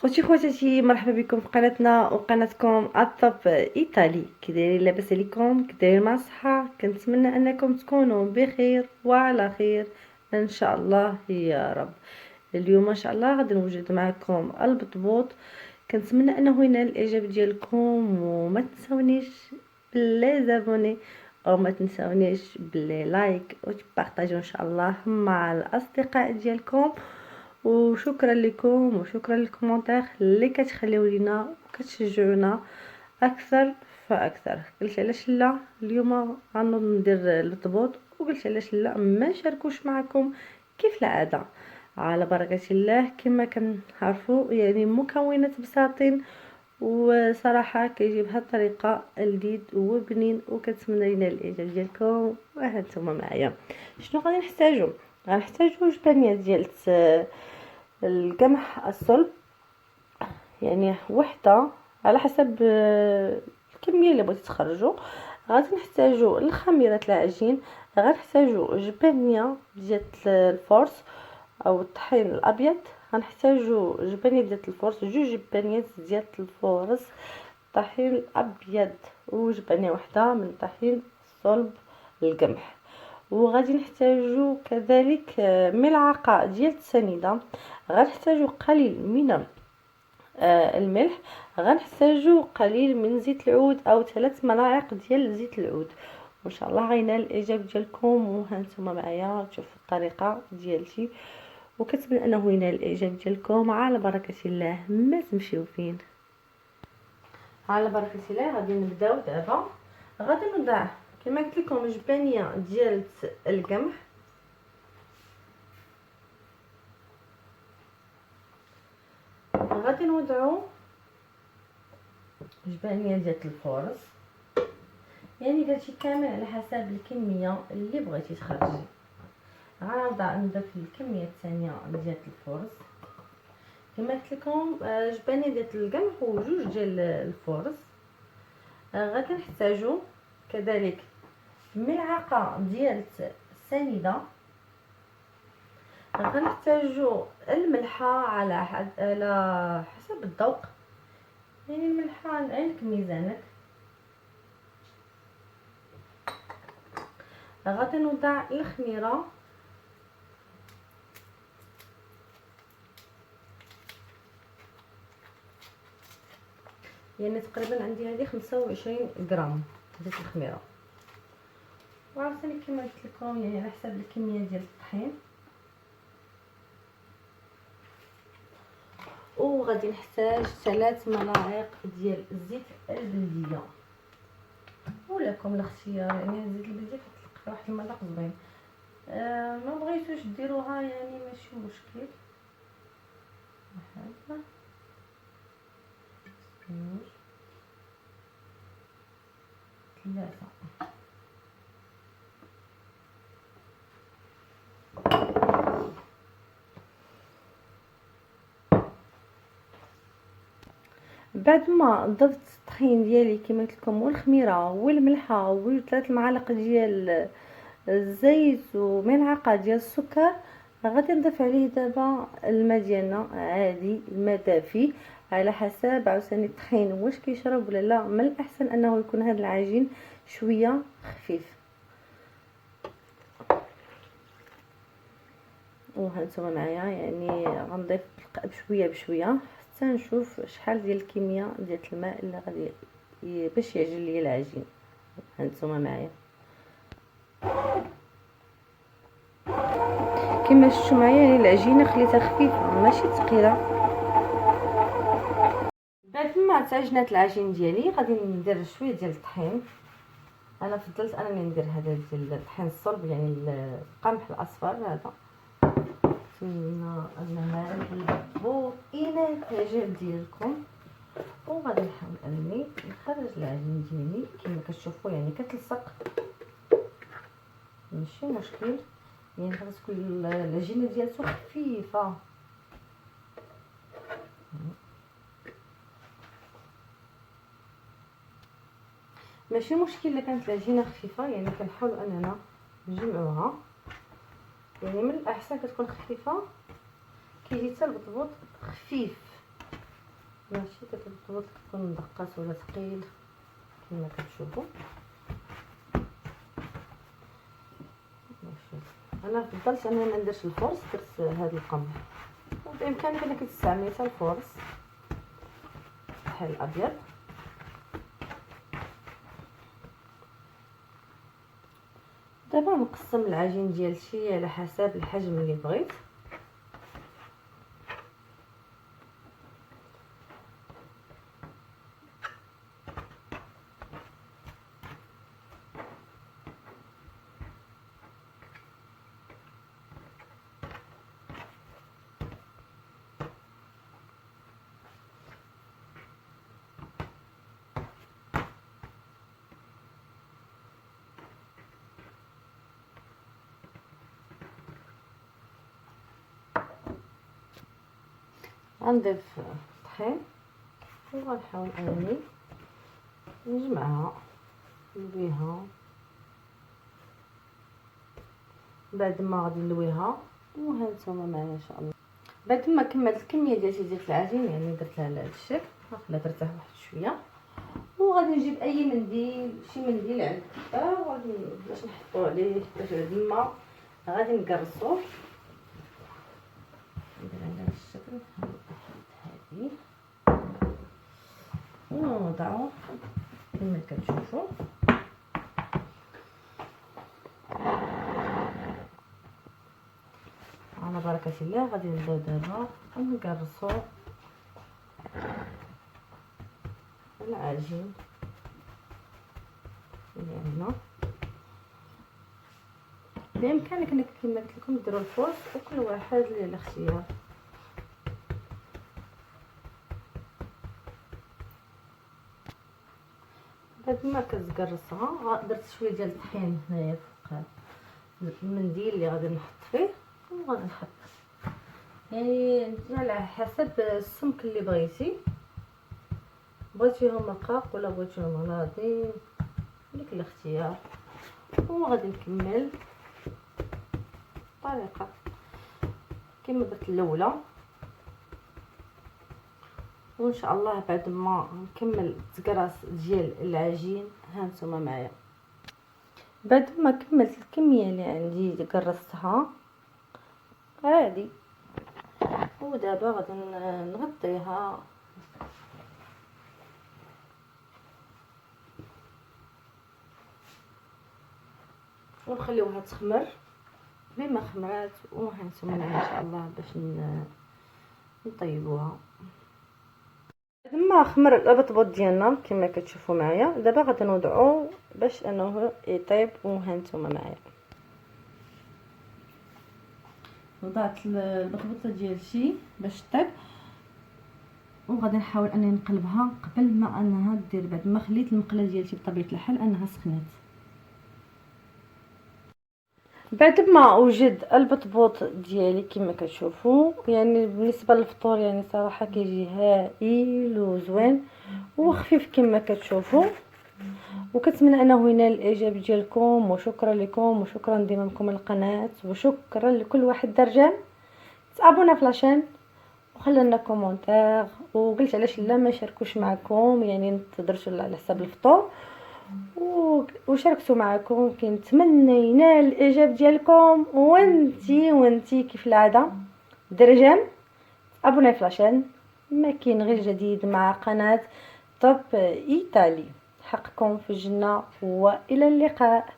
خوتي خواتاتي، مرحبا بكم في قناتنا وقناتكم الطب ايطالي. كي دايرين؟ لاباس عليكم؟ كي دايرين مع الصحه؟ كنتمنى انكم تكونوا بخير وعلى خير ان شاء الله يا رب. اليوم ان شاء الله غادي نوجد معكم البطبوط. كنتمنى انه ينال الاعجاب ديالكم، وما تنسونيش بلي زابوني، او ما تنسونيش بلي لايك وتبارطاجيو ان شاء الله مع الاصدقاء ديالكم. وشكرا لكم وشكرا للكومنتير اللي كتخليو لينا وكتشجعونا اكثر فاكثر. قلت علاش لا اليوم غنوض ندير الطبوط، وقلت علاش لا ما نشاركوش معكم كيف العاده. على بركه الله، كما كنعرفوا يعني مكونات بساطين، وصراحه كيجي بهذه الطريقه لذيذ وبنين، وكنتمنى لينا الاعجاب ديالكم. وها نتوما معايا. شنو غادي نحتاجو؟ غنحتاجو جبانيه ديال القمح الصلب، يعني وحده على حسب الكميه اللي بغيتي تخرجوا. غادي نحتاجو الخميره العجين، غنحتاجو جبانيه ديال الفورس او الطحين الابيض، غنحتاجو جبانيه ديال الفورس، جوج جبانيات ديال الفورس طحين الابيض، وجبانيه وحده من طحين صلب القمح. وغادي نحتاجو كذلك ملعقه ديال السنيده، غنحتاجو قليل من الملح، غنحتاجو قليل من زيت العود او 3 ملاعق ديال زيت العود. وان شاء الله غينال الاعجاب ديالكم. وهانتوما معايا تشوفوا الطريقه ديالتي، وكتبان انه ينال الاعجاب ديالكم. على بركه الله ما تمشيو فين. على بركه الله غادي نبداو دابا. غادي نوضع كما قلت لكم جبانيه ديال القمح، غادي نوضعو جبانيه ديال الفورص، يعني داكشي كامل على حسب الكميه اللي بغيتي تخرجي. غنوضع نضيف الكميه الثانيه ديال الفورص كما قلت لكم، جبانيه ديال القمح وجوج ديال الفورص. غادي نحتاجو كذلك ملعقه ديال السنيده، غنحتاجو الملحه على حسب الذوق، يعني الملحه عندك ميزانك. غادي نوضع الخميره، يعني تقريبا عندي هذه 25 غرام ديال الخميره. وعاوتاني كما قلت لكم يعني على حسب الكميه ديال الطحين. وغادي نحتاج 3 ملاعق ديال الزيت البلديه، ولكم الاختيار، يعني الزيت البلديه كتلقى واحد المذاق زوين. ما بغيتوش ديروها يعني ماشي مشكل. واحد، جوج، 3. بعد ما ضفت الطحين ديالي كما قلت لكم والخميره والملحه و3 معالق ديال الزيت وملعقه ديال السكر، غادي نضيف عليه دابا الماء ديالنا عادي، الماء دافي على حسب عاوتاني الطحين واش كيشرب ولا لا. من الاحسن انه يكون هذا العجين شويه خفيف. وهانتوما معايا يعني غنضيف بشويه بشويه حتى نشوف شحال ديال الكميه ديال الماء اللي غادي باش يعجن لي العجين. هانتوما معايا كما شفتوا معايا، يعني العجينه خليتها خفيفه ماشي ثقيله. بعد ما تعجنات العجين ديالي غادي ندير شويه ديال الطحين. انا فضلت انني ندير هذا ديال الطحين الصلب، يعني القمح الاصفر هذا. نتمنى انها البطبوط الى الاعجاب ديالكم. وغادي نحاول انني نخرج العجين ديالي كما كتشوفوا، يعني كتلصق ماشي مشكل، يعني خاص تكون العجينه ديالته خفيفه. ماشي مشكل الا كانت العجينه خفيفه، يعني كنحاول اننا نجمعوها، يعني من الاحسن كتكون خفيفه، كيجي حتى البطبوط خفيف. ماشي داك البطبوط كيكون مدقس ولا ثقيل كما كتشوفوا. ماشي انا فضلت انني ما نديرش الفرص، درت هذا القمح، وبامكانك انك تستعملي حتى الفرص بحال الابيض. دابا نقسم العجين ديالتي على حسب الحجم اللي بغيت. غنضيف الطحين وغنحاول انني نجمعها نلويها. بعد ما غادي نلويها وهانتوما معايا ان شاء الله. بعد ما كملت الكميه ديال العجين، يعني درتها على هذا الشكل، خليها ترتاح واحد شويه، وغادي نجيب اي منديل، شي منديل عندك وغادي باش نحطو عليه باش لما غادي نقرصوه. ندير على هذا الشكل، هذه ونوضعو كما كتشوفوا. على بركه الله غادي نبداو دابا نقرصو العجين ديالنا. بامكانك انك كما قلت لكم ديروا الفرص، وكل واحد ليه الاختيار. بعد ما كتقرصها درت شويه ديال الطحين هنايا فوق المنديل اللي غادي نحط فيه، وغادي نحط يعني على حسب السمك اللي بغيتيهم رقاق ولا بغيتيهم غلاظين، لك الاختيار. وغادي نكمل طريقه كما درت الاولى، وان شاء الله بعد ما نكمل التقراص ديال العجين هانتوما معايا. بعد ما كملت الكميه اللي عندي قرصتها عادي، ودابا غادي نغطيها ونخليوها تخمر. بما خمرات وهانتوما معايا ان شاء الله باش نطيبوها. لما خمر البطبوط ديالنا كما كتشوفوا معايا، دابا غادي نوضعوه باش انه يطيب. وهانتوما معايا وضعت البطبوطه ديالتي باش طيب، وغادي نحاول انني نقلبها قبل ما انها دير. بعد ما خليت المقله ديالتي بطبيعه الحال انها سخنات. بعد ما اوجد البطبوط ديالي كما كتشوفوا، يعني بالنسبه للفطور يعني صراحه كيجي هائل وزوين وخفيف كما كتشوفوا. وكنتمنى انه ينال الاعجاب ديالكم، وشكرا لكم وشكرا لانضمامكم للقناه، وشكرا لكل واحد درجه تابونا في لاشين وخلى لنا كومونتير. وقلت علاش لا ما نشاركوش معكم، يعني درتو على حساب الفطور وشاركتوا معكم. كنتمنى ينال الاعجاب ديالكم، وانتي كيف العاده درجه ابوناي في لاشين. ما كاين غير جديد مع قناه توب ايطالي. حقكم في الجنه والى اللقاء.